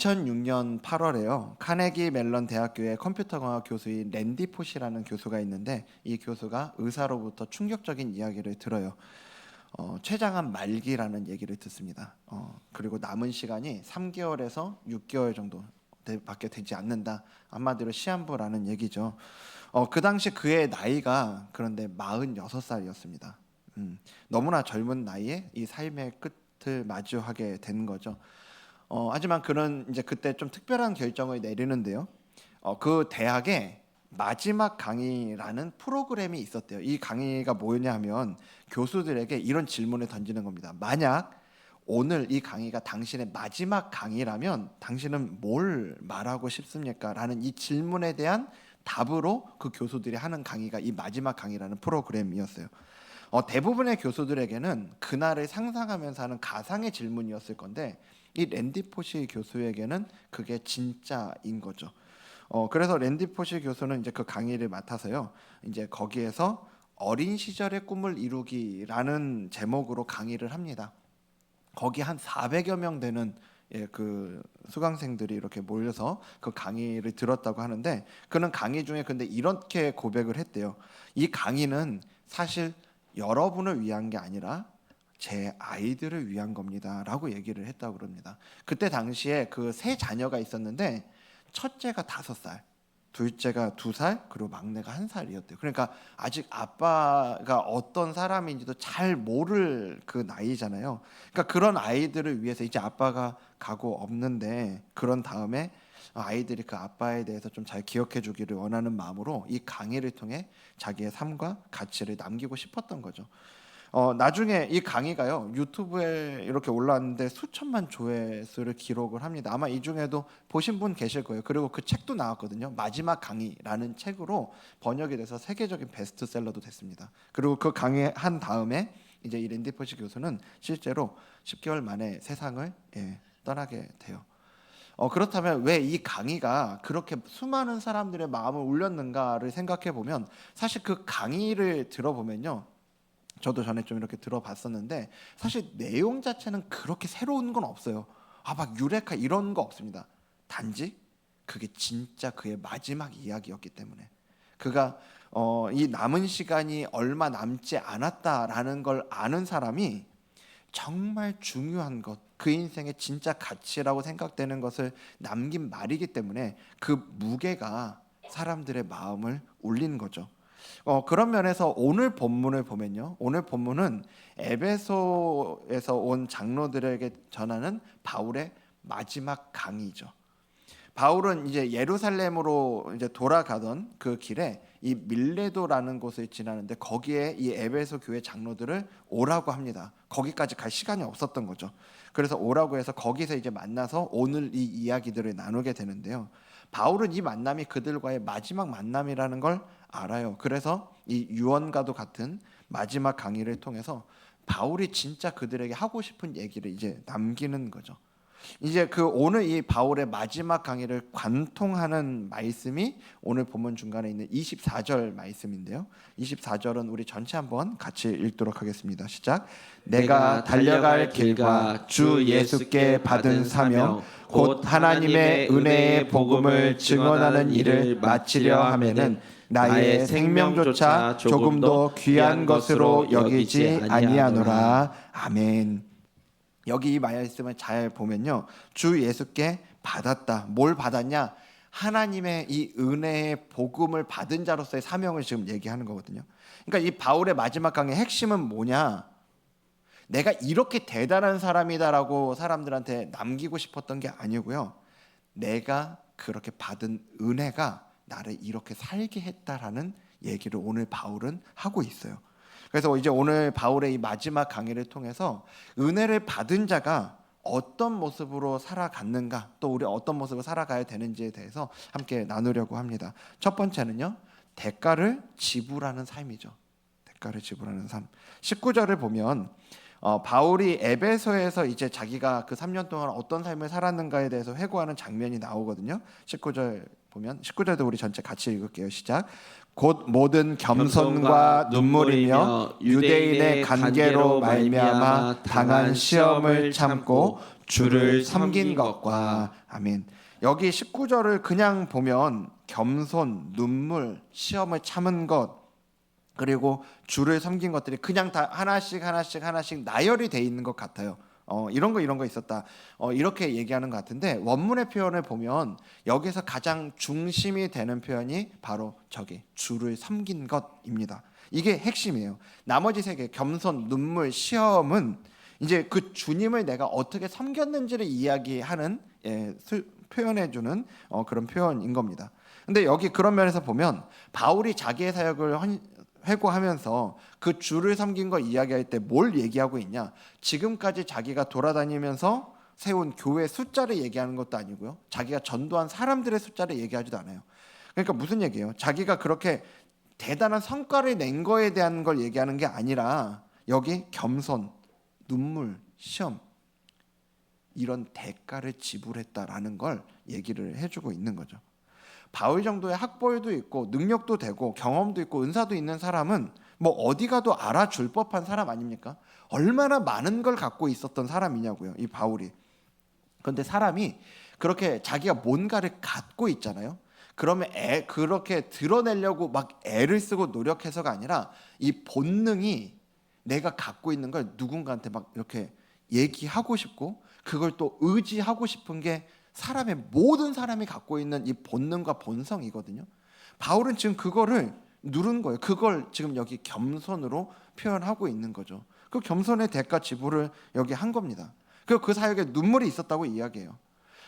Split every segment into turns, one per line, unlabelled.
2006년 8월에요. 카네기 멜런 대학교의 컴퓨터공학 교수인 랜디 포시라는 교수가 있는데 이 교수가 의사로부터 충격적인 이야기를 들어요. 췌장암 말기라는 얘기를 듣습니다. 그리고 남은 시간이 3개월에서 6개월 정도 밖에 되지 않는다. 한마디로 시한부라는 얘기죠. 그 당시 그의 나이가 그런데 46살이었습니다. 너무나 젊은 나이에 이 삶의 끝을 마주하게 된 거죠. 하지만 그는 이제 그때 좀 특별한 결정을 내리는데요. 그 대학에 마지막 강의라는 프로그램이 있었대요. 이 강의가 뭐냐 하면 교수들에게 이런 질문을 던지는 겁니다. 만약 오늘 이 강의가 당신의 마지막 강의라면 당신은 뭘 말하고 싶습니까? 라는 이 질문에 대한 답으로 그 교수들이 하는 강의가 이 마지막 강의라는 프로그램이었어요. 대부분의 교수들에게는 그날을 상상하면서 하는 가상의 질문이었을 건데 이 랜디 포시 교수에게는 그게 진짜인 거죠. 그래서 랜디 포시 교수는 이제 그 강의를 맡아서요. 이제 거기에서 어린 시절의 꿈을 이루기라는 제목으로 강의를 합니다. 거기 한 400여 명 되는 그 수강생들이 이렇게 몰려서 그 강의를 들었다고 하는데 그는 강의 중에 근데 이렇게 고백을 했대요. 이 강의는 사실 여러분을 위한 게 아니라 제 아이들을 위한 겁니다라고 얘기를 했다고 그럽니다. 그때 당시에 그 세 자녀가 있었는데 첫째가 5살, 둘째가 2살, 그리고 막내가 1살이었대요. 그러니까 아직 아빠가 어떤 사람인지도 잘 모를 그 나이잖아요. 그러니까 그런 아이들을 위해서 이제 아빠가 가고 없는데 그런 다음에 아이들이 그 아빠에 대해서 좀 잘 기억해 주기를 원하는 마음으로 이 강의를 통해 자기의 삶과 가치를 남기고 싶었던 거죠. 나중에 이 강의가요 유튜브에 이렇게 올라왔는데 수천만 조회수를 기록을 합니다. 아마 이 중에도 보신 분 계실 거예요. 그리고 그 책도 나왔거든요. 마지막 강의라는 책으로 번역이 돼서 세계적인 베스트셀러도 됐습니다. 그리고 그 강의 한 다음에 이제 이 랜디 포시 교수는 실제로 10개월 만에 세상을 떠나게 돼요. 그렇다면 왜 이 강의가 그렇게 수많은 사람들의 마음을 울렸는가를 생각해 보면 사실 그 강의를 들어보면요. 저도 전에 좀 이렇게 들어봤었는데 사실 내용 자체는 그렇게 새로운 건 없어요. 막 유레카 이런 거 없습니다. 단지 그게 진짜 그의 마지막 이야기였기 때문에 그가 이 남은 시간이 얼마 남지 않았다라는 걸 아는 사람이 정말 중요한 것, 그 인생의 진짜 가치라고 생각되는 것을 남긴 말이기 때문에 그 무게가 사람들의 마음을 울린 거죠. 그런 면에서 오늘 본문을 보면요. 오늘 본문은 에베소에서 온 장로들에게 전하는 바울의 마지막 강의죠. 바울은 이제 예루살렘으로 이제 돌아가던 그 길에 이 밀레도라는 곳을 지나는데 거기에 이 에베소 교회 장로들을 오라고 합니다. 거기까지 갈 시간이 없었던 거죠. 그래서 오라고 해서 거기서 이제 만나서 오늘 이 이야기들을 나누게 되는데요. 바울은 이 만남이 그들과의 마지막 만남이라는 걸 알아요. 그래서 이 유언과도 같은 마지막 강의를 통해서 바울이 진짜 그들에게 하고 싶은 얘기를 이제 남기는 거죠. 이제 그 오늘 이 바울의 마지막 강의를 관통하는 말씀이 오늘 본문 중간에 있는 24절 말씀인데요. 24절은 우리 전체 한번 같이 읽도록 하겠습니다. 시작. 내가 달려갈 길과 주 예수께 받은 사명 곧 하나님의 은혜의 복음을 증언하는 일을 마치려 하면은 나의 생명조차 조금도 귀한 것으로 여기지 아니하노라. 아멘. 여기 이 말씀을 잘 보면요. 주 예수께 받았다. 뭘 받았냐? 하나님의 이 은혜의 복음을 받은 자로서의 사명을 지금 얘기하는 거거든요. 그러니까 이 바울의 마지막 강의 핵심은 뭐냐? 내가 이렇게 대단한 사람이다라고 사람들한테 남기고 싶었던 게 아니고요. 내가 그렇게 받은 은혜가 나를 이렇게 살게 했다라는 얘기를 오늘 바울은 하고 있어요. 그래서 이제 오늘 바울의 이 마지막 강의를 통해서 은혜를 받은 자가 어떤 모습으로 살아갔는가, 또 우리 어떤 모습으로 살아가야 되는지에 대해서 함께 나누려고 합니다. 첫 번째는요, 대가를 지불하는 삶이죠. 대가를 지불하는 삶. 19절을 보면 바울이 에베소에서 이제 자기가 그 3년 동안 어떤 삶을 살았는가에 대해서 회고하는 장면이 나오거든요. 19절 보면 19절도 우리 전체 같이 읽을게요. 시작. 곧 모든 겸손과 눈물이며 유대인의 관계로 말미암아 당한 시험을 참고 주를 섬긴 것과 아멘. 여기 19절을 그냥 보면 겸손, 눈물, 시험을 참은 것, 그리고 주를 섬긴 것들이 그냥 다 하나씩 하나씩 하나씩 나열이 돼 있는 것 같아요. 이런 거 있었다. 이렇게 얘기하는 것 같은데, 원문의 표현을 보면 여기서 가장 중심이 되는 표현이 바로 저기 주를 섬긴 것입니다. 이게 핵심이에요. 나머지 세 개, 겸손, 눈물, 시험은 이제 그 주님을 내가 어떻게 섬겼는지를 이야기하는, 표현해주는 그런 표현인 겁니다. 근데 여기 그런 면에서 보면 바울이 자기의 사역을 회고하면서 그 주를 섬긴 거 이야기할 때 뭘 얘기하고 있냐? 지금까지 자기가 돌아다니면서 세운 교회 숫자를 얘기하는 것도 아니고요, 자기가 전도한 사람들의 숫자를 얘기하지도 않아요. 그러니까 무슨 얘기예요? 자기가 그렇게 대단한 성과를 낸 거에 대한 걸 얘기하는 게 아니라 여기 겸손, 눈물, 시험, 이런 대가를 지불했다라는 걸 얘기를 해주고 있는 거죠. 바울 정도의 학벌도 있고 능력도 되고 경험도 있고 은사도 있는 사람은 뭐 어디 가도 알아줄 법한 사람 아닙니까? 얼마나 많은 걸 갖고 있었던 사람이냐고요, 이 바울이. 그런데 사람이 그렇게 자기가 뭔가를 갖고 있잖아요. 그러면 그렇게 드러내려고 막 애를 쓰고 노력해서가 아니라 이 본능이 내가 갖고 있는 걸 누군가한테 막 이렇게 얘기하고 싶고 그걸 또 의지하고 싶은 게 사람의 모든 사람이 갖고 있는 이 본능과 본성이거든요. 바울은 지금 그거를 누른 거예요. 그걸 지금 여기 겸손으로 표현하고 있는 거죠. 그 겸손의 대가 지불을 여기 한 겁니다. 그리고 그 사역에 눈물이 있었다고 이야기해요.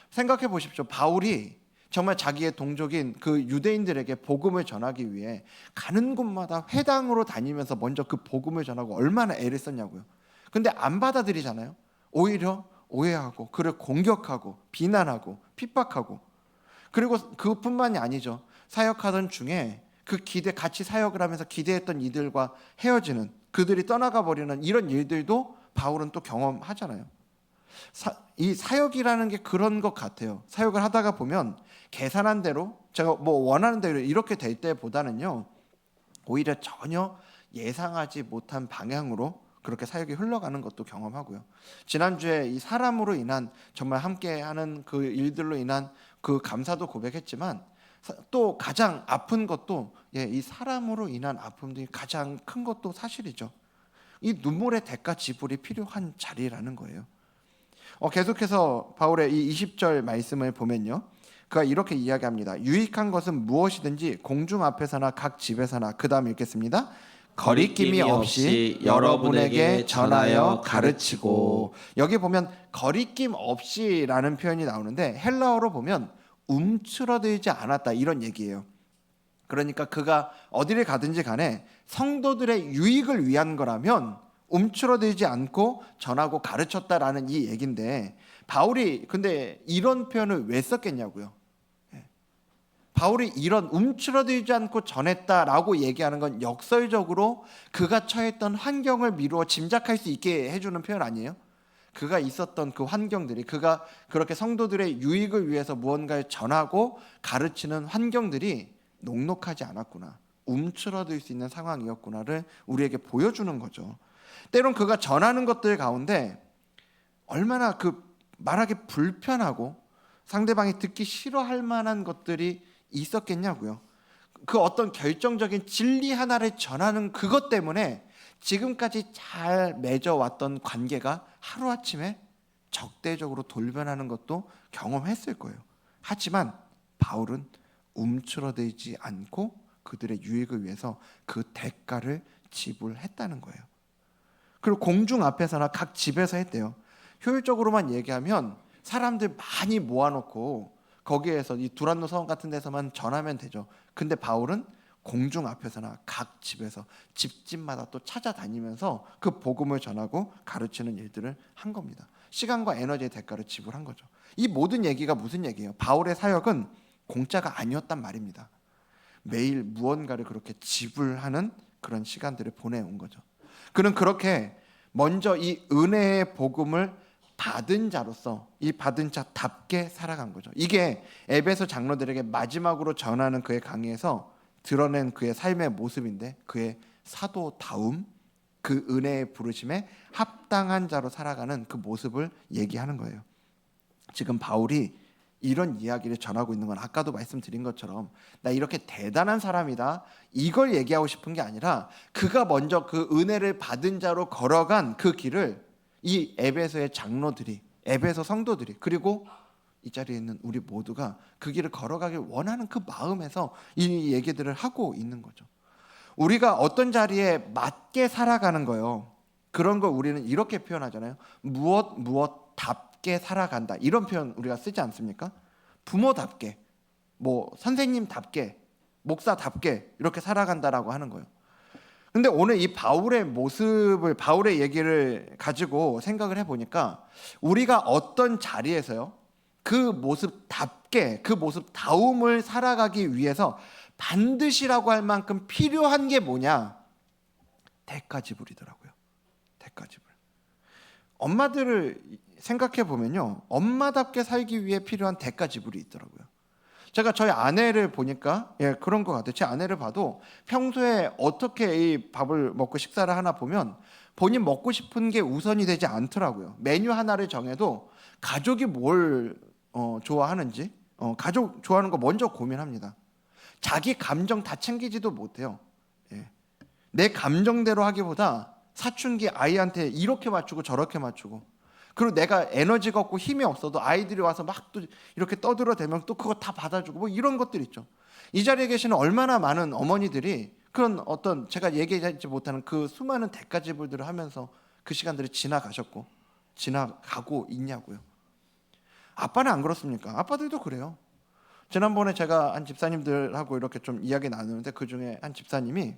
생각해 보십시오. 바울이 정말 자기의 동족인 그 유대인들에게 복음을 전하기 위해 가는 곳마다 회당으로 다니면서 먼저 그 복음을 전하고 얼마나 애를 썼냐고요. 근데 안 받아들이잖아요. 오히려 오해하고 그를 공격하고 비난하고 핍박하고, 그리고 그뿐만이 아니죠. 사역하던 중에 그 같이 사역을 하면서 기대했던 이들과 헤어지는, 그들이 떠나가 버리는 이런 일들도 바울은 또 경험하잖아요. 이 사역이라는 게 그런 것 같아요. 사역을 하다가 보면 계산한 대로, 제가 뭐 원하는 대로 이렇게 될 때보다는요, 오히려 전혀 예상하지 못한 방향으로 그렇게 사역이 흘러가는 것도 경험하고요. 지난주에 이 사람으로 인한, 정말 함께하는 그 일들로 인한 그 감사도 고백했지만, 또 가장 아픈 것도 이 사람으로 인한 아픔들이 가장 큰 것도 사실이죠. 이 눈물의 대가 지불이 필요한 자리라는 거예요. 계속해서 바울의 이 20절 말씀을 보면요, 그가 이렇게 이야기합니다. 유익한 것은 무엇이든지 공중 앞에서나 각 집에서나, 그 다음 읽겠습니다. 거리낌이 없이 여러분에게 전하여 가르치고. 여기 보면 거리낌 없이라는 표현이 나오는데 헬라어로 보면 움츠러들지 않았다, 이런 얘기예요. 그러니까 그가 어디를 가든지 간에 성도들의 유익을 위한 거라면 움츠러들지 않고 전하고 가르쳤다라는 이 얘기인데, 바울이 근데 이런 표현을 왜 썼겠냐고요. 바울이 이런 움츠러들지 않고 전했다라고 얘기하는 건 역설적으로 그가 처했던 환경을 미루어 짐작할 수 있게 해주는 표현 아니에요? 그가 있었던 그 환경들이, 그가 그렇게 성도들의 유익을 위해서 무언가를 전하고 가르치는 환경들이 녹록하지 않았구나, 움츠러들 수 있는 상황이었구나를 우리에게 보여주는 거죠. 때론 그가 전하는 것들 가운데 얼마나 그 말하기 불편하고 상대방이 듣기 싫어할 만한 것들이 있었겠냐고요. 그 어떤 결정적인 진리 하나를 전하는 그것 때문에 지금까지 잘 맺어왔던 관계가 하루아침에 적대적으로 돌변하는 것도 경험했을 거예요. 하지만 바울은 움츠러들지 않고 그들의 유익을 위해서 그 대가를 지불했다는 거예요. 그리고 공중 앞에서나 각 집에서 했대요. 효율적으로만 얘기하면 사람들 많이 모아놓고 거기에서 이 두란노 서원 같은 데서만 전하면 되죠. 근데 바울은 공중 앞에서나 각 집에서 집집마다 또 찾아다니면서 그 복음을 전하고 가르치는 일들을 한 겁니다. 시간과 에너지의 대가를 지불한 거죠. 이 모든 얘기가 무슨 얘기예요? 바울의 사역은 공짜가 아니었단 말입니다. 매일 무언가를 그렇게 지불하는 그런 시간들을 보내온 거죠. 그는 그렇게 먼저 이 은혜의 복음을 받은 자로서 이 받은 자답게 살아간 거죠. 이게 에베소 장로들에게 마지막으로 전하는 그의 강의에서 드러낸 그의 삶의 모습인데, 그의 사도다움, 그 은혜의 부르심에 합당한 자로 살아가는 그 모습을 얘기하는 거예요. 지금 바울이 이런 이야기를 전하고 있는 건 아까도 말씀드린 것처럼 나 이렇게 대단한 사람이다 이걸 얘기하고 싶은 게 아니라 그가 먼저 그 은혜를 받은 자로 걸어간 그 길을 이 에베소의 장로들이, 에베소 성도들이, 그리고 이 자리에 있는 우리 모두가 그 길을 걸어가길 원하는 그 마음에서 이 얘기들을 하고 있는 거죠. 우리가 어떤 자리에 맞게 살아가는 거예요. 그런 걸 우리는 이렇게 표현하잖아요. 무엇답게 살아간다. 이런 표현 우리가 쓰지 않습니까? 부모답게, 뭐 선생님답게, 목사답게 이렇게 살아간다라고 하는 거예요. 근데 오늘 이 바울의 모습을, 바울의 얘기를 가지고 생각을 해보니까 우리가 어떤 자리에서요 그 모습답게, 그 모습다움을 살아가기 위해서 반드시라고 할 만큼 필요한 게 뭐냐? 대가지불이더라고요. 대가지불. 엄마들을 생각해 보면요, 엄마답게 살기 위해 필요한 대가지불이 있더라고요. 제가 저희 아내를 보니까 그런 것 같아요. 제 아내를 봐도 평소에 어떻게 이 밥을 먹고 식사를 하나 보면 본인 먹고 싶은 게 우선이 되지 않더라고요. 메뉴 하나를 정해도 가족이 뭘 좋아하는지, 가족 좋아하는 거 먼저 고민합니다. 자기 감정 다 챙기지도 못해요. 내 감정대로 하기보다 사춘기 아이한테 이렇게 맞추고 저렇게 맞추고, 그리고 내가 에너지가 없고 힘이 없어도 아이들이 와서 막 또 이렇게 떠들어대면 또 그거 다 받아주고 뭐 이런 것들 있죠. 이 자리에 계시는 얼마나 많은 어머니들이 그런 어떤 제가 얘기하지 못하는 그 수많은 대가지불들을 하면서 그 시간들이 지나가셨고 지나가고 있냐고요. 아빠는 안 그렇습니까? 아빠들도 그래요. 지난번에 제가 한 집사님들하고 이렇게 좀 이야기 나누는데 그 중에 한 집사님이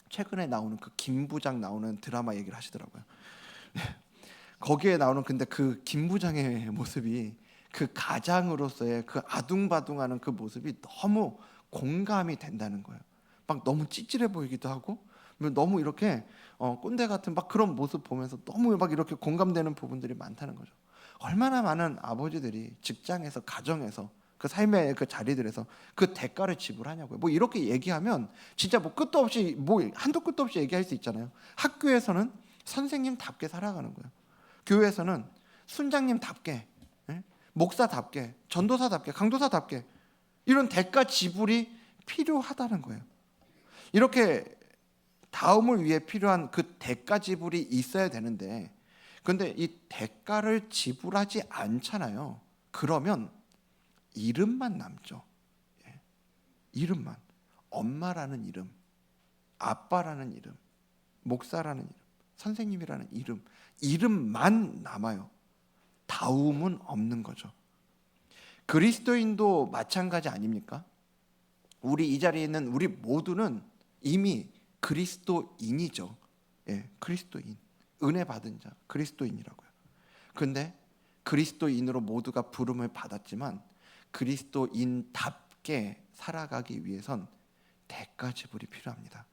최근에 나오는 그 김 부장 나오는 드라마 얘기를 하시더라고요. 거기에 나오는 근데 그 김 부장의 모습이 그 가장으로서의 그 아둥바둥하는 그 모습이 너무 공감이 된다는 거예요. 막 너무 찌질해 보이기도 하고 너무 이렇게 꼰대 같은 막 그런 모습 보면서 너무 막 이렇게 공감되는 부분들이 많다는 거죠. 얼마나 많은 아버지들이 직장에서, 가정에서, 그 삶의 그 자리들에서 그 대가를 지불하냐고요. 뭐 이렇게 얘기하면 진짜 뭐 끝도 없이, 뭐 한도 끝도 없이 얘기할 수 있잖아요. 학교에서는 선생님답게 살아가는 거예요. 교회에서는 순장님답게, 목사답게, 전도사답게, 강도사답게 이런 대가 지불이 필요하다는 거예요. 이렇게 다음을 위해 필요한 그 대가 지불이 있어야 되는데, 근데 이 대가를 지불하지 않잖아요. 그러면 이름만 남죠. 이름만. 엄마라는 이름, 아빠라는 이름, 목사라는 이름, 선생님이라는 이름만 남아요. 다움은 없는 거죠. 그리스도인도 마찬가지 아닙니까? 우리 이 자리에 있는 우리 모두는 이미 그리스도인이죠. 그리스도인, 은혜 받은 자, 그리스도인이라고요. 근데 그리스도인으로 모두가 부름을 받았지만 그리스도인답게 살아가기 위해선 대가 지불이 필요합니다.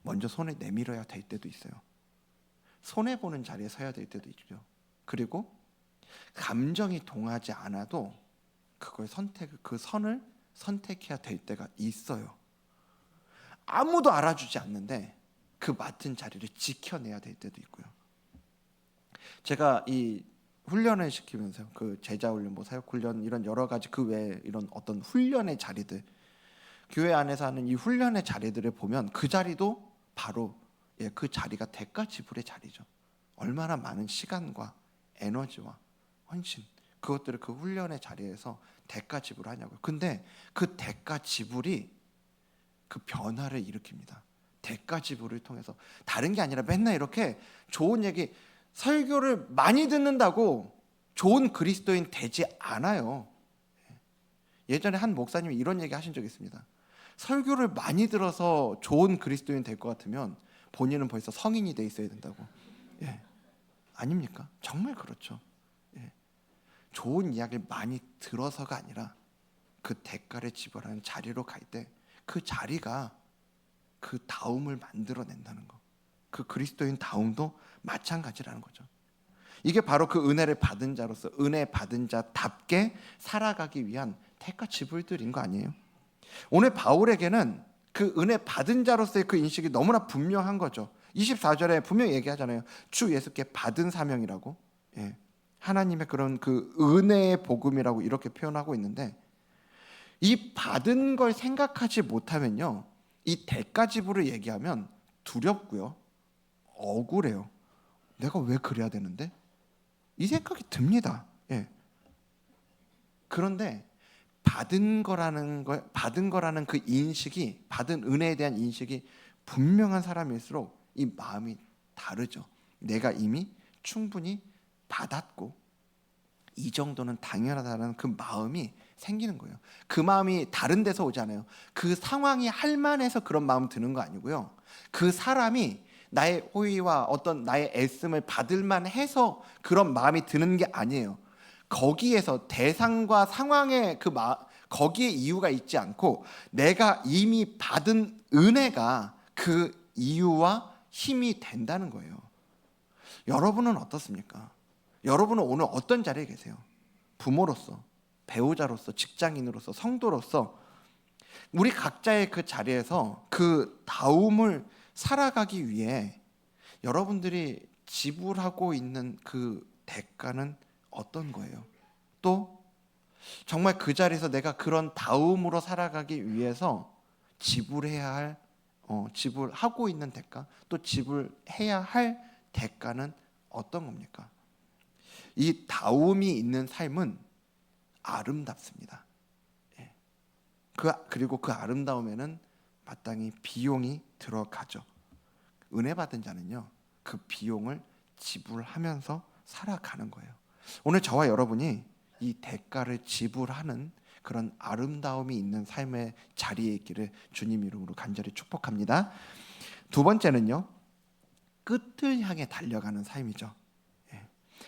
먼저 손을 내밀어야 될 때도 있어요. 손해보는 자리에 서야 될 때도 있죠. 그리고 감정이 동하지 않아도 그걸 그 선을 선택해야 될 때가 있어요. 아무도 알아주지 않는데 그 맡은 자리를 지켜내야 될 때도 있고요. 제가 이 훈련을 시키면서 그 제자 훈련, 뭐 사역 훈련 이런 여러 가지 그 외에 이런 어떤 훈련의 자리들, 교회 안에서 하는 이 훈련의 자리들을 보면 그 자리도 바로 그 자리가 대가 지불의 자리죠. 얼마나 많은 시간과 에너지와 헌신, 그것들을 그 훈련의 자리에서 대가 지불하냐고요. 근데 그 대가 지불이 그 변화를 일으킵니다. 대가 지불을 통해서. 다른 게 아니라 맨날 이렇게 좋은 얘기, 설교를 많이 듣는다고 좋은 그리스도인 되지 않아요. 예전에 한 목사님이 이런 얘기 하신 적이 있습니다. 설교를 많이 들어서 좋은 그리스도인 될 것 같으면 본인은 벌써 성인이 돼 있어야 된다고. 아닙니까? 정말 그렇죠. 좋은 이야기를 많이 들어서가 아니라 그 대가를 지불하는 자리로 갈 때 그 자리가 그 다움을 만들어낸다는 거. 그 그리스도인 다움도 마찬가지라는 거죠. 이게 바로 그 은혜를 받은 자로서 은혜 받은 자답게 살아가기 위한 대가 지불들인 거 아니에요? 오늘 바울에게는 그 은혜 받은 자로서의 그 인식이 너무나 분명한 거죠. 24절에 분명히 얘기하잖아요. 주 예수께 받은 사명이라고. 하나님의 그런 그 은혜의 복음이라고 이렇게 표현하고 있는데, 이 받은 걸 생각하지 못하면요, 이 대가 지불을 얘기하면 두렵고요, 억울해요. 내가 왜 그래야 되는데? 이 생각이 듭니다. 예. 그런데 받은 거라는 그 인식이, 받은 은혜에 대한 인식이 분명한 사람일수록 이 마음이 다르죠. 내가 이미 충분히 받았고 이 정도는 당연하다는 그 마음이 생기는 거예요. 그 마음이 다른 데서 오지 않아요. 그 상황이 할 만해서 그런 마음 드는 거 아니고요, 그 사람이 나의 호의와 어떤 나의 애씀을 받을 만해서 그런 마음이 드는 게 아니에요. 거기에서 대상과 상황의 거기에 이유가 있지 않고 내가 이미 받은 은혜가 그 이유와 힘이 된다는 거예요. 여러분은 어떻습니까? 여러분은 오늘 어떤 자리에 계세요? 부모로서, 배우자로서, 직장인으로서, 성도로서 우리 각자의 그 자리에서 그 다움을 살아가기 위해 여러분들이 지불하고 있는 그 대가는 어떤 거예요? 또 정말 그 자리에서 내가 그런 다움으로 살아가기 위해서 지불해야 할 지불하고 있는 대가, 또 지불해야 할 대가는 어떤 겁니까? 이 다움이 있는 삶은 아름답습니다. 예. 그리고 그 아름다움에는 마땅히 비용이 들어가죠. 은혜 받은 자는요, 그 비용을 지불하면서 살아가는 거예요. 오늘 저와 여러분이 이 대가를 지불하는 그런 아름다움이 있는 삶의 자리에 있기를 주님 이름으로 간절히 축복합니다. 두 번째는요, 끝을 향해 달려가는 삶이죠.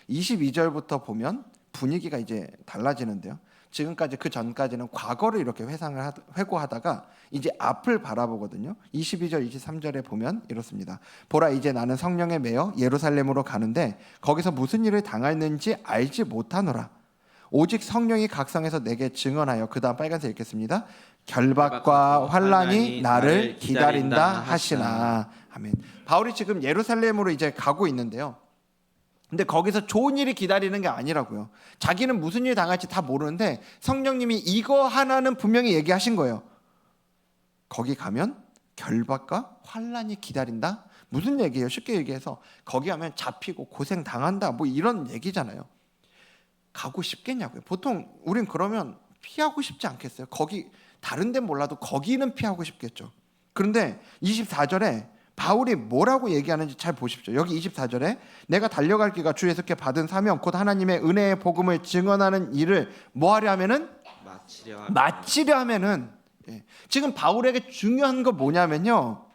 22절부터 보면 분위기가 이제 달라지는데요. 지금까지 그 전까지는 과거를 이렇게 회고하다가 이제 앞을 바라보거든요. 22절 23절에 보면 이렇습니다. 보라, 이제 나는 성령에 매여 예루살렘으로 가는데 거기서 무슨 일을 당하는지 알지 못하노라. 오직 성령이 각성해서 내게 증언하여, 그 다음 빨간색 읽겠습니다. 결박과 환난이 나를 기다린다 하시나. 아멘. 바울이 지금 예루살렘으로 이제 가고 있는데요, 근데 거기서 좋은 일이 기다리는 게 아니라고요. 자기는 무슨 일 당할지 다 모르는데 성령님이 이거 하나는 분명히 얘기하신 거예요. 거기 가면 결박과 환난이 기다린다? 무슨 얘기예요? 쉽게 얘기해서 거기 가면 잡히고 고생 당한다, 뭐 이런 얘기잖아요. 가고 싶겠냐고요. 보통 우린 그러면 피하고 싶지 않겠어요? 거기 다른 데는 몰라도 거기는 피하고 싶겠죠. 그런데 24절에 바울이 뭐라고 얘기하는지 잘 보십시오. 여기 24절에 내가 달려갈 길과 주 예수께 받은 사명 곧 하나님의 은혜의 복음을 증언하는 일을 뭐 하려 하면은? 마치려 하면은. 예. 지금 바울에게 중요한 거 뭐냐면요,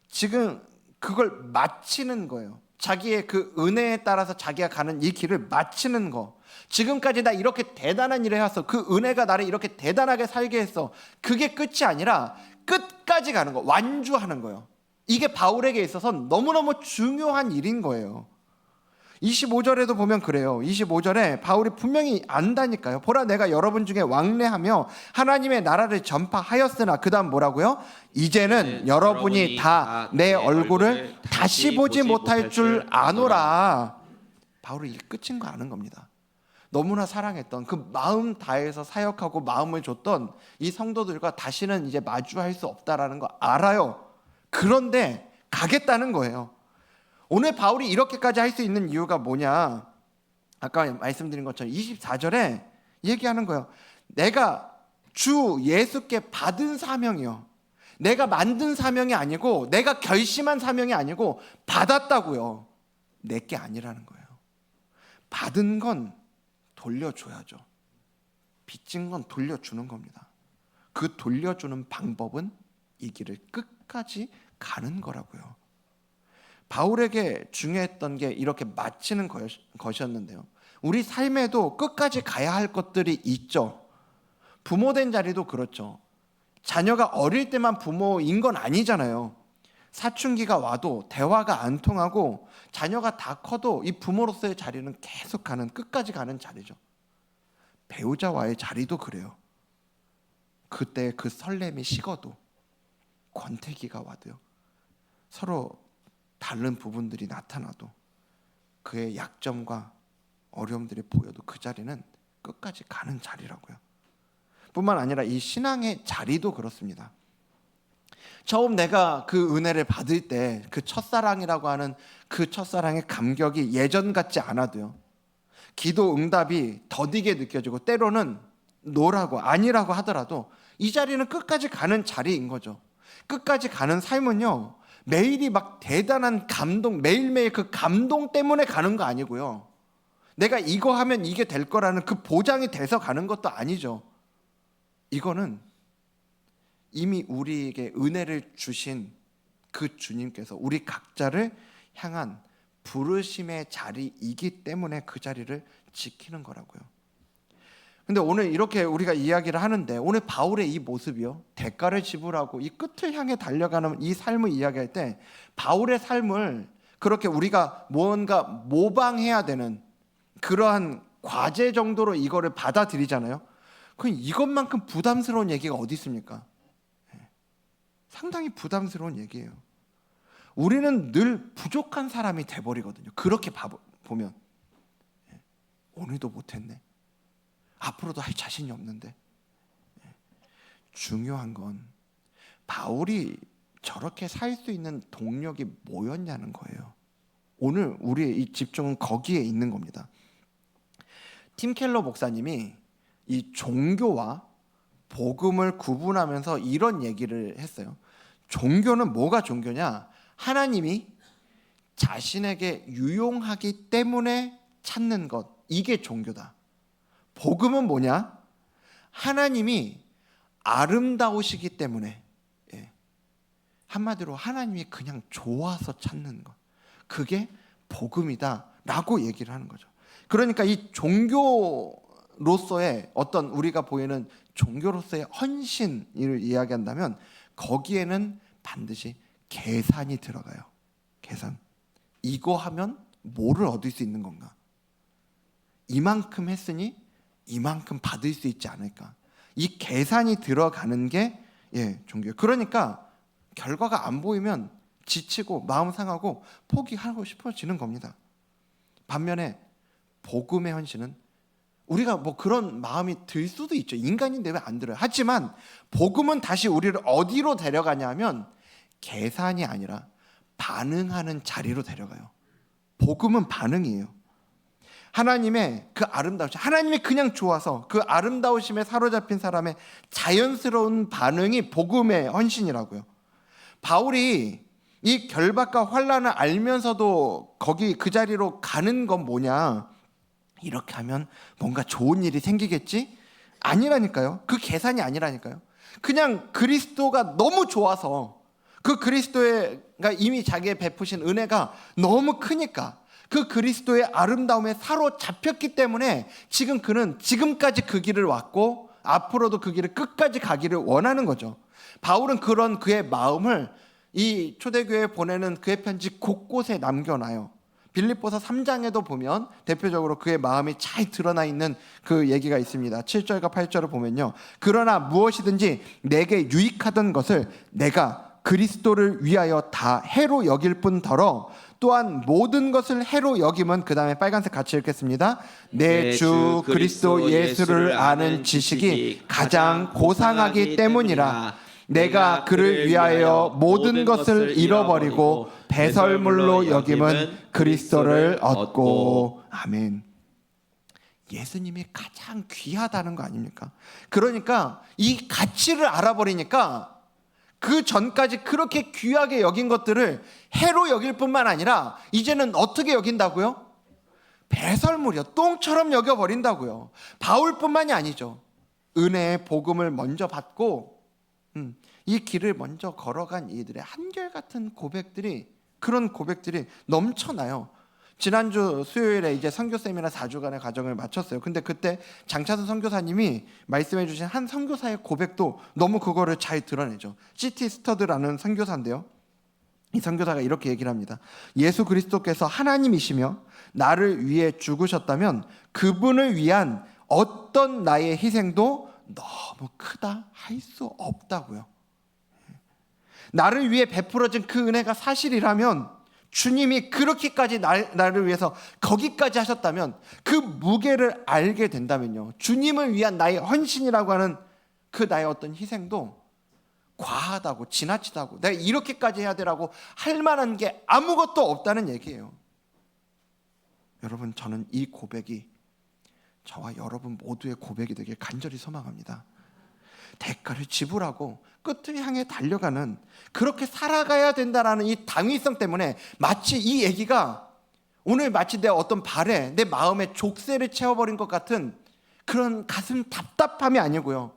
지금 그걸 마치는 거예요. 자기의 그 은혜에 따라서 자기가 가는 이 길을 마치는 거. 지금까지 나 이렇게 대단한 일을 해왔어. 그 은혜가 나를 이렇게 대단하게 살게 했어. 그게 끝이 아니라 끝까지 가는 거, 완주하는 거예요. 이게 바울에게 있어서 너무너무 중요한 일인 거예요. 25절에도 보면 그래요. 25절에 바울이 분명히 안다니까요. 보라, 내가 여러분 중에 왕래하며 하나님의 나라를 전파하였으나, 그 다음 뭐라고요? 이제는 여러분이 다 내 얼굴을 다시 보지 못할 줄 아노라. 바울이 이게 끝인 거 아는 겁니다. 너무나 사랑했던, 그 마음 다해서 사역하고 마음을 줬던 이 성도들과 다시는 이제 마주할 수 없다라는 거 알아요. 그런데 가겠다는 거예요. 오늘 바울이 이렇게까지 할 수 있는 이유가 뭐냐? 아까 말씀드린 것처럼 24절에 얘기하는 거예요. 내가 주 예수께 받은 사명이요, 내가 만든 사명이 아니고 내가 결심한 사명이 아니고 받았다고요. 내게 아니라는 거예요. 받은 건 돌려줘야죠. 빚진 건 돌려주는 겁니다. 그 돌려주는 방법은 이 길을 끝까지 가는 거라고요. 바울에게 중요했던 게 이렇게 마치는 것이었는데요, 우리 삶에도 끝까지 가야 할 것들이 있죠. 부모된 자리도 그렇죠. 자녀가 어릴 때만 부모인 건 아니잖아요. 사춘기가 와도 대화가 안 통하고 자녀가 다 커도 이 부모로서의 자리는 계속 가는, 끝까지 가는 자리죠. 배우자와의 자리도 그래요. 그때 그 설렘이 식어도, 권태기가 와도요, 서로 다른 부분들이 나타나도 그의 약점과 어려움들이 보여도 그 자리는 끝까지 가는 자리라고요. 뿐만 아니라 이 신앙의 자리도 그렇습니다. 처음 내가 그 은혜를 받을 때 그 첫사랑이라고 하는 그 첫사랑의 감격이 예전 같지 않아도요, 기도 응답이 더디게 느껴지고 때로는 노라고 아니라고 하더라도 이 자리는 끝까지 가는 자리인 거죠. 끝까지 가는 삶은요, 매일이 막 대단한 감동, 매일매일 그 감동 때문에 가는 거 아니고요, 내가 이거 하면 이게 될 거라는 그 보장이 돼서 가는 것도 아니죠. 이거는 이미 우리에게 은혜를 주신 그 주님께서 우리 각자를 향한 부르심의 자리이기 때문에 그 자리를 지키는 거라고요. 근데 오늘 이렇게 우리가 이야기를 하는데, 오늘 바울의 이 모습이요, 대가를 지불하고 이 끝을 향해 달려가는 이 삶을 이야기할 때, 바울의 삶을 그렇게 우리가 뭔가 모방해야 되는 그러한 과제 정도로 이거를 받아들이잖아요. 그럼 이것만큼 부담스러운 얘기가 어디 있습니까? 상당히 부담스러운 얘기예요. 우리는 늘 부족한 사람이 돼버리거든요. 그렇게 보면 오늘도 못했네, 앞으로도 할 자신이 없는데. 중요한 건 바울이 저렇게 살 수 있는 동력이 뭐였냐는 거예요. 오늘 우리의 이 집중은 거기에 있는 겁니다. 팀 켈러 목사님이 이 종교와 복음을 구분하면서 이런 얘기를 했어요. 종교는 뭐가 종교냐? 하나님이 자신에게 유용하기 때문에 찾는 것, 이게 종교다. 복음은 뭐냐? 하나님이 아름다우시기 때문에, 한마디로 하나님이 그냥 좋아서 찾는 것, 그게 복음이다 라고 얘기를 하는 거죠. 그러니까 이 종교로서의 어떤 우리가 보이는 종교로서의 헌신을 이야기한다면 거기에는 반드시 계산이 들어가요. 계산. 이거 하면 뭐를 얻을 수 있는 건가? 이만큼 했으니 이만큼 받을 수 있지 않을까? 이 계산이 들어가는 게 종교예요. 그러니까 결과가 안 보이면 지치고 마음 상하고 포기하고 싶어지는 겁니다. 반면에 복음의 헌신은 우리가 뭐 그런 마음이 들 수도 있죠. 인간인데 왜 안 들어요? 하지만 복음은 다시 우리를 어디로 데려가냐면 계산이 아니라 반응하는 자리로 데려가요. 복음은 반응이에요. 하나님의 그 아름다우심, 하나님이 그냥 좋아서 그 아름다우심에 사로잡힌 사람의 자연스러운 반응이 복음의 헌신이라고요. 바울이 이 결박과 환난을 알면서도 거기 그 자리로 가는 건 뭐냐? 이렇게 하면 뭔가 좋은 일이 생기겠지? 아니라니까요. 그 계산이 아니라니까요. 그냥 그리스도가 너무 좋아서, 그 그리스도가 이미 자기의 베푸신 은혜가 너무 크니까 그 그리스도의 아름다움에 사로잡혔기 때문에 지금 그는 지금까지 그 길을 왔고 앞으로도 그 길을 끝까지 가기를 원하는 거죠. 바울은 그런 그의 마음을 이 초대교회에 보내는 그의 편지 곳곳에 남겨놔요. 빌립보서 3장에도 보면 대표적으로 그의 마음이 잘 드러나 있는 그 얘기가 있습니다. 7절과 8절을 보면요, 그러나 무엇이든지 내게 유익하던 것을 내가 그리스도를 위하여 다 해로 여길 뿐더러 또한 모든 것을 해로 여김은, 그 다음에 빨간색 같이 읽겠습니다. 내 주 그리스도 예수를 아는 지식이 가장 고상하기 때문이라. 내가 그를 위하여 모든 것을 잃어버리고 배설물로 여김은 그리스도를 얻고. 아멘. 예수님이 가장 귀하다는 거 아닙니까? 그러니까 이 가치를 알아버리니까 그 전까지 그렇게 귀하게 여긴 것들을 해로 여길 뿐만 아니라 이제는 어떻게 여긴다고요? 배설물이요, 똥처럼 여겨버린다고요. 바울뿐만이 아니죠. 은혜의 복음을 먼저 받고 이 길을 먼저 걸어간 이들의 한결같은 고백들이, 그런 고백들이 넘쳐나요. 지난주 수요일에 이제 선교쌤이랑 4주간의 과정을 마쳤어요. 근데 그때 장차순 선교사님이 말씀해 주신 한 선교사의 고백도 너무 그거를 잘 드러내죠. C.T. 스터드라는 선교사인데요, 이 선교사가 이렇게 얘기를 합니다. 예수 그리스도께서 하나님이시며 나를 위해 죽으셨다면 그분을 위한 어떤 나의 희생도 너무 크다 할 수 없다고요. 나를 위해 베풀어진 그 은혜가 사실이라면 주님이 그렇게까지 나를 위해서 거기까지 하셨다면 그 무게를 알게 된다면요, 주님을 위한 나의 헌신이라고 하는 그 나의 어떤 희생도 과하다고, 지나치다고, 내가 이렇게까지 해야 되라고 할 만한 게 아무것도 없다는 얘기예요. 여러분, 저는 이 고백이 저와 여러분 모두의 고백이 되길 간절히 소망합니다. 대가를 지불하고 끝을 향해 달려가는, 그렇게 살아가야 된다라는 이 당위성 때문에 마치 이 얘기가 오늘 마치 내 어떤 발에, 내 마음에 족쇄를 채워버린 것 같은 그런 가슴 답답함이 아니고요,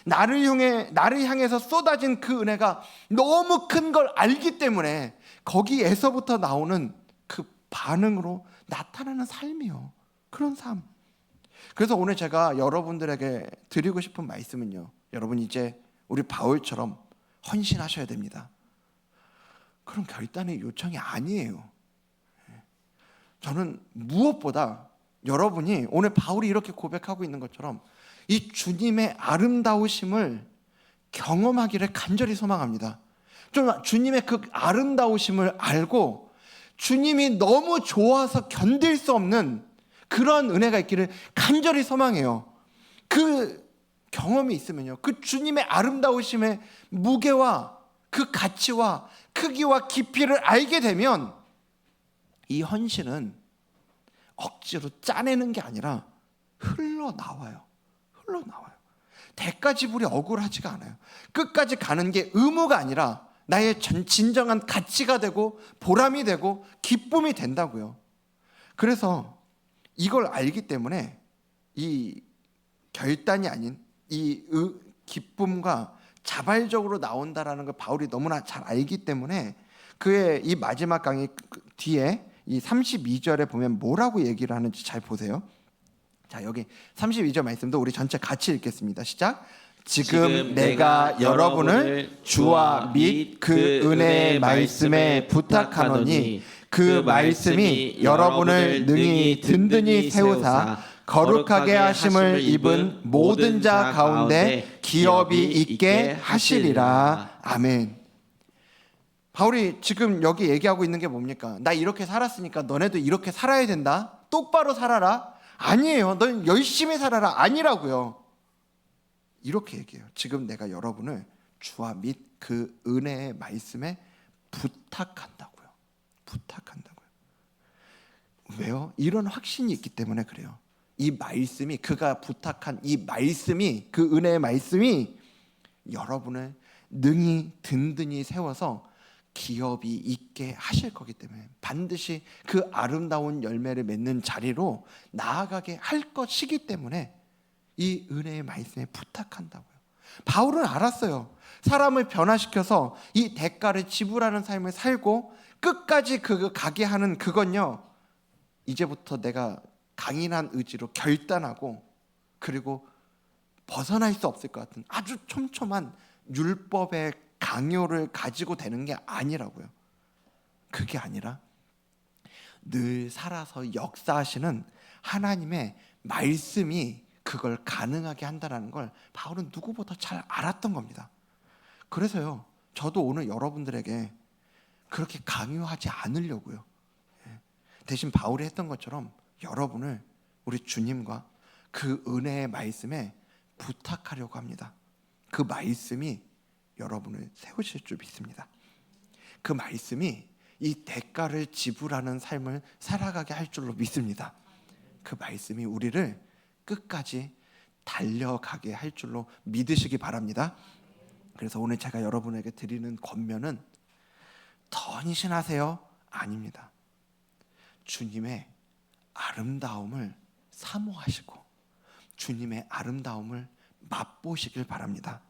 나를 향해서 쏟아진 그 은혜가 너무 큰 걸 알기 때문에 거기에서부터 나오는 그 반응으로 나타나는 삶이요, 그런 삶. 그래서 오늘 제가 여러분들에게 드리고 싶은 말씀은요, 여러분 이제 우리 바울처럼 헌신하셔야 됩니다. 그런 결단의 요청이 아니에요. 저는 무엇보다 여러분이 오늘 바울이 이렇게 고백하고 있는 것처럼 이 주님의 아름다우심을 경험하기를 간절히 소망합니다. 좀 주님의 그 아름다우심을 알고 주님이 너무 좋아서 견딜 수 없는 그런 은혜가 있기를 간절히 소망해요. 그 경험이 있으면요, 그 주님의 아름다우심의 무게와 그 가치와 크기와 깊이를 알게 되면 이 헌신은 억지로 짜내는 게 아니라 흘러나와요. 대가 지불이 억울하지가 않아요. 끝까지 가는 게 의무가 아니라 나의 진정한 가치가 되고 보람이 되고 기쁨이 된다고요. 그래서 이걸 알기 때문에 이 결단이 아닌 이 기쁨과 자발적으로 나온다라는 걸 바울이 너무나 잘 알기 때문에 그의 이 마지막 강의 뒤에 이 32절에 보면 뭐라고 얘기를 하는지 잘 보세요. 자, 여기 32절 말씀도 우리 전체 같이 읽겠습니다. 시작. 지금 내가 여러분을 주와 및 그 은혜의 말씀에 부탁하노니 그 말씀이 여러분을 능히 든든히 세우사 거룩하게 하심을 입은 모든 자 가운데 기업이 있게 하시리라. 아멘. 바울이 지금 여기 얘기하고 있는 게 뭡니까? 나 이렇게 살았으니까 너네도 이렇게 살아야 된다, 똑바로 살아라. 아니에요. 넌 열심히 살아라. 아니라고요. 이렇게 얘기해요. 지금 내가 여러분을 주와 및 그 은혜의 말씀에 부탁한다고요. 왜요? 이런 확신이 있기 때문에 그래요. 이 말씀이, 그가 부탁한 이 말씀이, 그 은혜의 말씀이 여러분을 능히 든든히 세워서 기업이 있게 하실 거기 때문에 반드시 그 아름다운 열매를 맺는 자리로 나아가게 할 것이기 때문에 이 은혜의 말씀에 부탁한다고요. 바울은 알았어요. 사람을 변화시켜서 이 대가를 지불하는 삶을 살고 끝까지 가게 하는 그건요, 이제부터 내가 강인한 의지로 결단하고 그리고 벗어날 수 없을 것 같은 아주 촘촘한 율법의 강요를 가지고 되는 게 아니라고요. 그게 아니라 늘 살아서 역사하시는 하나님의 말씀이 그걸 가능하게 한다는 걸 바울은 누구보다 잘 알았던 겁니다. 그래서요, 저도 오늘 여러분들에게 그렇게 강요하지 않으려고요. 대신 바울이 했던 것처럼 여러분을 우리 주님과 그 은혜의 말씀에 부탁하려고 합니다. 그 말씀이 여러분을 세우실 줄 믿습니다. 그 말씀이 이 대가를 지불하는 삶을 살아가게 할 줄로 믿습니다. 그 말씀이 우리를 끝까지 달려가게 할 줄로 믿으시기 바랍니다. 그래서 오늘 제가 여러분에게 드리는 권면은 더 헌신하세요? 아닙니다. 주님의 아름다움을 사모하시고 주님의 아름다움을 맛보시길 바랍니다.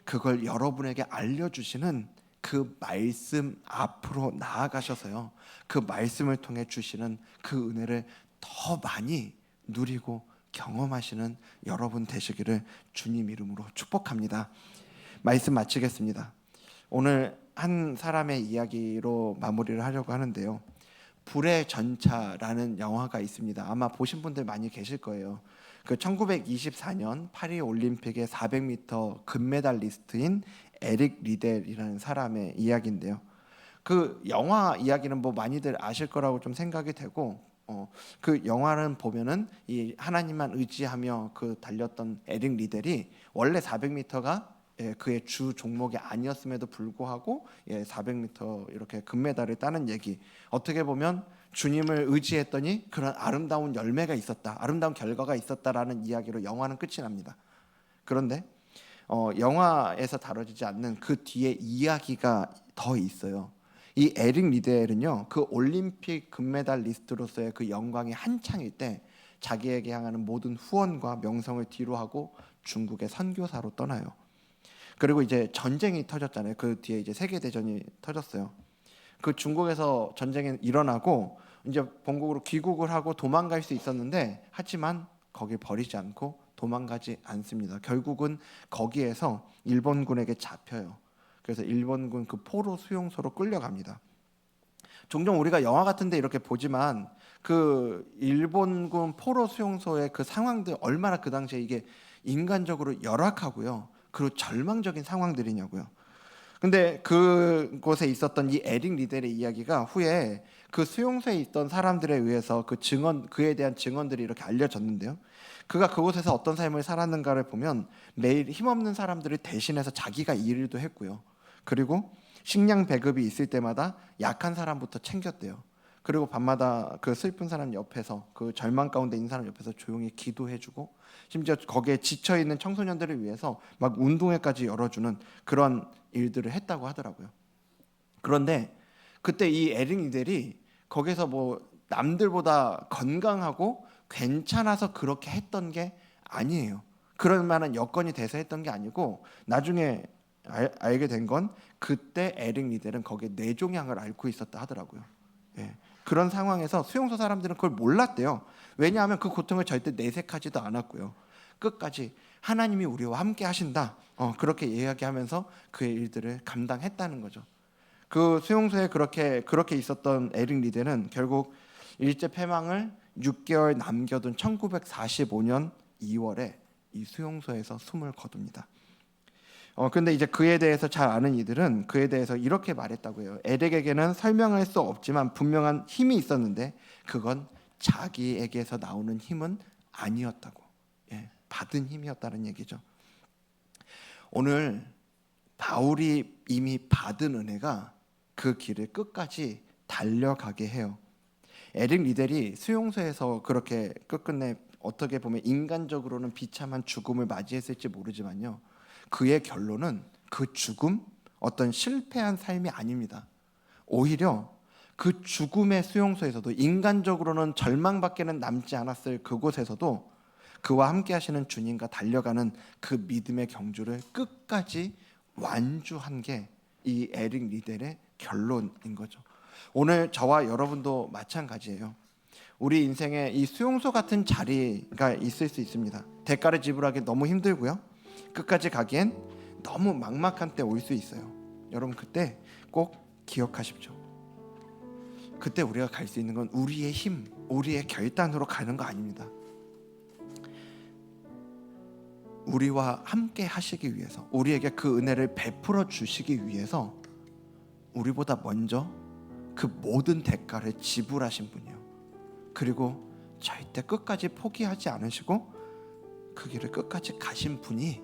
그걸 여러분에게 알려주시는 그 말씀 앞으로 나아가셔서요, 그 말씀을 통해 주시는 그 은혜를 더 많이 누리고 경험하시는 여러분 되시기를 주님 이름으로 축복합니다. 말씀 마치겠습니다. 오늘 한 사람의 이야기로 마무리를 하려고 하는데요, 불의 전차라는 영화가 있습니다. 아마 보신 분들 많이 계실 거예요. 그 1924년 파리 올림픽의 400m 금메달리스트인 에릭 리델이라는 사람의 이야기인데요, 그 영화 이야기는 뭐 많이들 아실 거라고 좀 생각이 되고, 그 영화는 보면은 이 하나님만 의지하며 그 달렸던 에릭 리델이 원래 400m가 그의 주 종목이 아니었음에도 불구하고 400m 이렇게 금메달을 따는 얘기. 어떻게 보면 주님을 의지했더니 그런 아름다운 열매가 있었다, 아름다운 결과가 있었다라는 이야기로 영화는 끝이 납니다. 그런데 영화에서 다뤄지지 않는 그 뒤에 이야기가 더 있어요. 이 에릭 리델은요, 그 올림픽 금메달리스트로서의 그 영광이 한창일 때 자기에게 향하는 모든 후원과 명성을 뒤로하고 중국의 선교사로 떠나요. 그리고 이제 전쟁이 터졌잖아요. 그 뒤에 이제 세계 대전이 터졌어요. 그 중국에서 전쟁이 일어나고 이제 본국으로 귀국을 하고 도망갈 수 있었는데, 하지만 거길 버리지 않고 도망가지 않습니다. 결국은 거기에서 일본군에게 잡혀요. 그래서 일본군 그 포로 수용소로 끌려갑니다. 종종 우리가 영화 같은데 이렇게 보지만 그 일본군 포로 수용소의 그 상황들 얼마나 그 당시에 이게 인간적으로 열악하고요, 그리고 절망적인 상황들이냐고요. 근데 그곳에 있었던 이 에릭 리델의 이야기가 후에 그 수용소에 있던 사람들에 의해서 그에 대한 증언들이 이렇게 알려졌는데요. 그가 그곳에서 어떤 삶을 살았는가를 보면 매일 힘없는 사람들을 대신해서 자기가 일도 했고요. 그리고 식량 배급이 있을 때마다 약한 사람부터 챙겼대요. 그리고 밤마다 그 슬픈 사람 옆에서, 그 절망 가운데 있는 사람 옆에서 조용히 기도해주고, 심지어 거기에 지쳐 있는 청소년들을 위해서 막 운동회까지 열어주는 그런 일들을 했다고 하더라고요. 그런데 그때 이 에릭 리델이 거기서 뭐 남들보다 건강하고 괜찮아서 그렇게 했던 게 아니에요. 그럴 만한 여건이 돼서 했던 게 아니고, 나중에 알게 된 건 그때 에릭 리델은 거기에 뇌종양을 앓고 있었다 하더라고요. 예. 그런 상황에서 수용소 사람들은 그걸 몰랐대요. 왜냐하면 그 고통을 절대 내색하지도 않았고요. 끝까지 하나님이 우리와 함께 하신다, 그렇게 이야기하면서 그의 일들을 감당했다는 거죠. 그 수용소에 그렇게 있었던 에릭 리델은 결국 일제 패망을 6개월 남겨둔 1945년 2월에 이 수용소에서 숨을 거둡니다. 근데 이제 그에 대해서 잘 아는 이들은 그에 대해서 이렇게 말했다고 해요. 에릭에게는 설명할 수 없지만 분명한 힘이 있었는데 그건 자기에게서 나오는 힘은 아니었다고. 받은 힘이었다는 얘기죠. 오늘 바울이 이미 받은 은혜가 그 길을 끝까지 달려가게 해요. 에릭 리델이 수용소에서 그렇게 끝끝내 어떻게 보면 인간적으로는 비참한 죽음을 맞이했을지 모르지만요, 그의 결론은 그 죽음, 어떤 실패한 삶이 아닙니다. 오히려 그 죽음의 수용소에서도, 인간적으로는 절망밖에는 남지 않았을 그곳에서도 그와 함께 하시는 주님과 달려가는 그 믿음의 경주를 끝까지 완주한 게 이 에릭 리델의 결론인 거죠. 오늘 저와 여러분도 마찬가지예요. 우리 인생에 이 수용소 같은 자리가 있을 수 있습니다. 대가를 지불하기 너무 힘들고요, 끝까지 가기엔 너무 막막한 때 올 수 있어요. 여러분, 그때 꼭 기억하십시오. 그때 우리가 갈 수 있는 건 우리의 힘, 우리의 결단으로 가는 거 아닙니다. 우리와 함께 하시기 위해서, 우리에게 그 은혜를 베풀어 주시기 위해서 우리보다 먼저 그 모든 대가를 지불하신 분이요, 그리고 절대 끝까지 포기하지 않으시고 그 길을 끝까지 가신 분이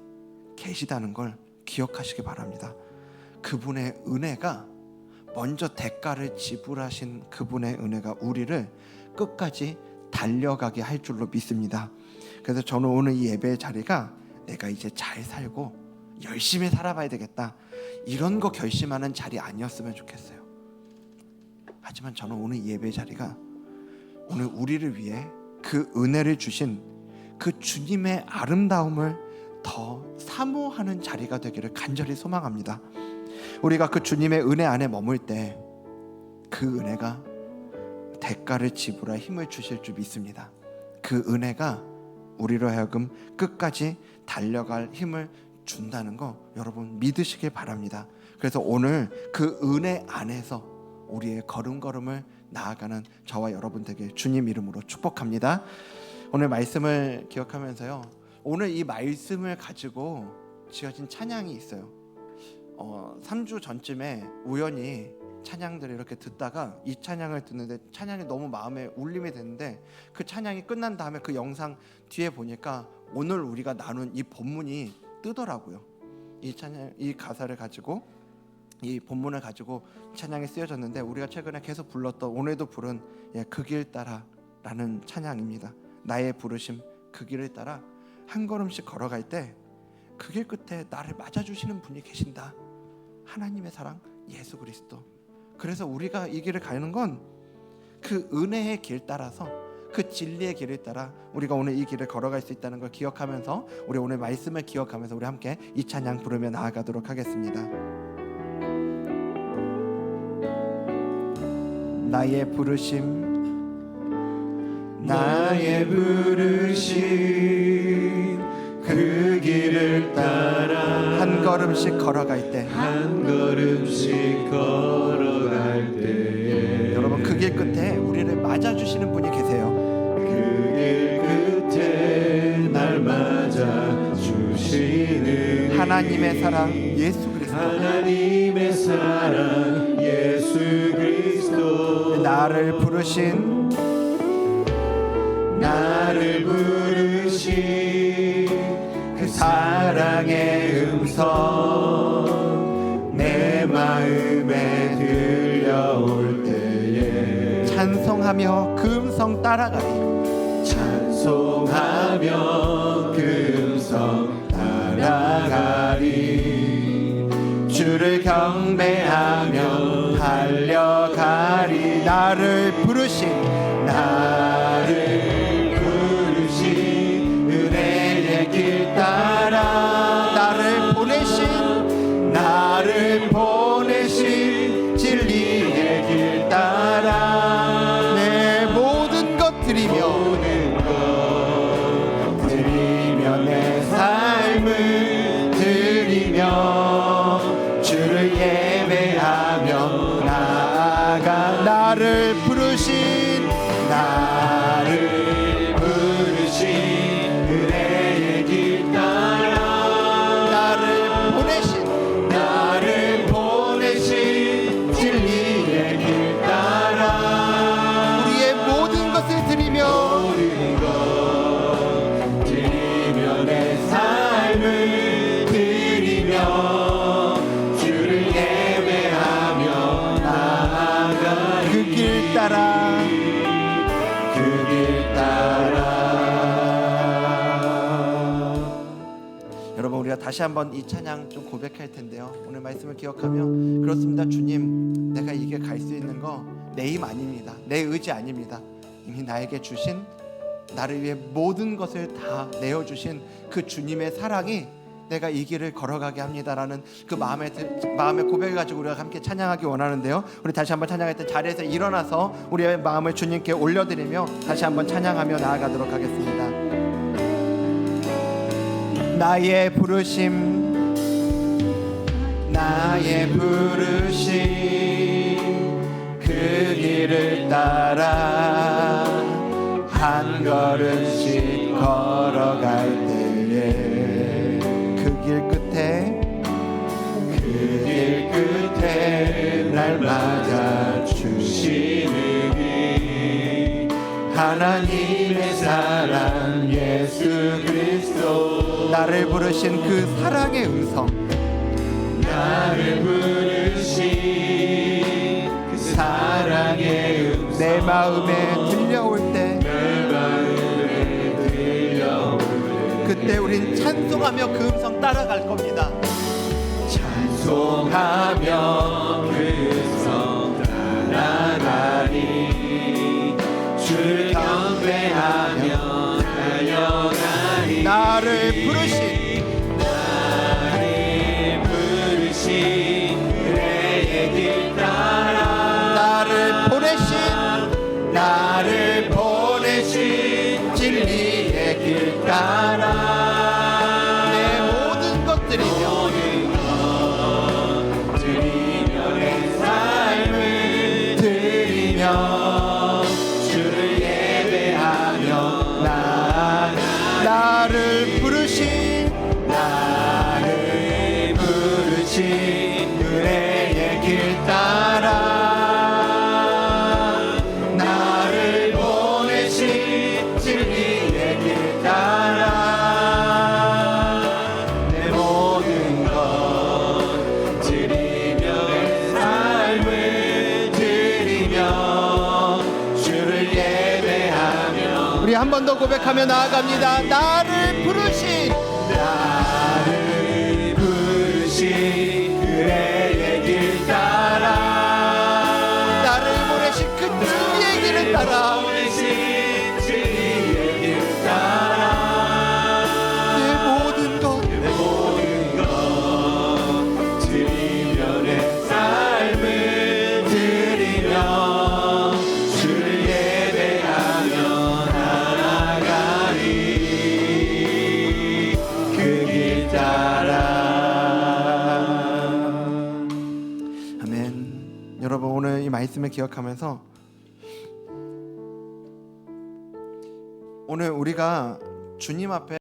계시다는 걸 기억하시기 바랍니다. 그분의 은혜가, 먼저 대가를 지불하신 그분의 은혜가 우리를 끝까지 달려가게 할 줄로 믿습니다. 그래서 저는 오늘 이 예배의 자리가 내가 이제 잘 살고 열심히 살아봐야 되겠다, 이런 거 결심하는 자리 아니었으면 좋겠어요. 하지만 저는 오늘 이 예배의 자리가 오늘 우리를 위해 그 은혜를 주신 그 주님의 아름다움을 더 사모하는 자리가 되기를 간절히 소망합니다. 우리가 그 주님의 은혜 안에 머물 때 그 은혜가 대가를 지불할 힘을 주실 줄 믿습니다. 그 은혜가 우리로 하여금 끝까지 달려갈 힘을 준다는 거 여러분 믿으시길 바랍니다. 그래서 오늘 그 은혜 안에서 우리의 걸음걸음을 나아가는 저와 여러분 되길 주님 이름으로 축복합니다. 오늘 말씀을 기억하면서요, 오늘 이 말씀을 가지고 지어진 찬양이 있어요. 3주 전쯤에 우연히 찬양들을 이렇게 듣다가 이 찬양을 듣는데 찬양이 너무 마음에 울림이 됐는데 그 찬양이 끝난 다음에 그 영상 뒤에 보니까 오늘 우리가 나눈 이 본문이 뜨더라고요. 이 찬양, 이 가사를 가지고, 이 본문을 가지고 찬양이 쓰여졌는데 우리가 최근에 계속 불렀던, 오늘도 부른 그 길 따라라는 찬양입니다. 나의 부르심 그 길을 따라 한 걸음씩 걸어갈 때 그 길 끝에 나를 맞아주시는 분이 계신다. 하나님의 사랑 예수 그리스도. 그래서 우리가 이 길을 가는 건 그 은혜의 길 따라서, 그 진리의 길을 따라 우리가 오늘 이 길을 걸어갈 수 있다는 걸 기억하면서, 우리 오늘 말씀을 기억하면서 우리 함께 이 찬양 부르며 나아가도록 하겠습니다. 나의 부르심,
나의 부르심 그 길을 따라
한 걸음씩 걸어갈 때,
한 걸음씩 걸어갈 때
여러분 그 길 끝에 우리를 맞아주시는 분이 계세요.
그 길 끝에 날 맞아 주시는
하나님의 사랑 예수 그리스도.
하나님의 사랑 예수 그리스도.
나를 부르신,
나를 부르신 그 사랑의 음성 내 마음에 들려올 때에
찬송하며 그 음성 따라가리.
찬송하며 그 음성 따라가리.
주를 경배하며 달려가리. 나를 부르신,
나를 부르신 은혜의 길 따라
나를 보내신,
나를 보내신 진리의 길 따라
내 모든 것 드리며,
모든 것 드리며 내 삶을 드리며 주를 예배하며 나아가.
나를 부르신,
나를 부르신 은혜의 길 따라
나를 보내신,
나를 보내신 진리의 길 따라
우리의 모든 것을 드리며,
모든 것 드리며 내 삶을 드리며 주를 예배하며 나아가.
그 길 따라,
그 길 따라.
여러분 우리가 다시 한번 이 찬양 좀 고백할 텐데요. 오늘 말씀을 기억하며, 그렇습니다. 주님, 내가 이게 갈 수 있는 거 내 힘 아닙니다. 내 의지 아닙니다. 이미 나에게 주신, 나를 위해 모든 것을 다 내어주신 그 주님의 사랑이 내가 이 길을 걸어가게 합니다라는 그 마음의 고백을 가지고 우리가 함께 찬양하기 원하는데요. 우리 다시 한번 찬양할 때 자리에서 일어나서 우리의 마음을 주님께 올려드리며 다시 한번 찬양하며 나아가도록 하겠습니다. 나의 부르심,
나의 부르심 그 길을 따라 한 걸음씩 걸어갈 때에
그 길 끝에
그 길 끝에 날 맞아 주시는 하나님의 사랑 예수 그리스도.
나를 부르신 그 사랑의 음성,
나를 부르신 그 사랑의 음성
내 마음에 들려올 때,
내 마음에 들려올 때
그때 우린 찬송하며 그 음성 따라갈 겁니다.
찬송하며 그 음성 따라가리. 주를 경배하며 달려가리.
나를 부르신,
은혜의 길 따라
나를 보내신,
나를 보내신 진리의 길 따라
내 모든 것 드리며,
드리며 내 삶을 드리며 주를 예배하며 나아가.
나를 부르신, 번 더 고백하며 나아갑니다. 나를 부르신
그의 길 따라
나를 보내신 그 주의 길을 따라
보내신 주의 길 따라
내 모든 것
드리며 내 삶을 드리며 주를 예배하며 나아가리 그 길 따라.
아멘. 여러분 오늘 이 말씀을 기억하면서 오늘 우리가 주님 앞에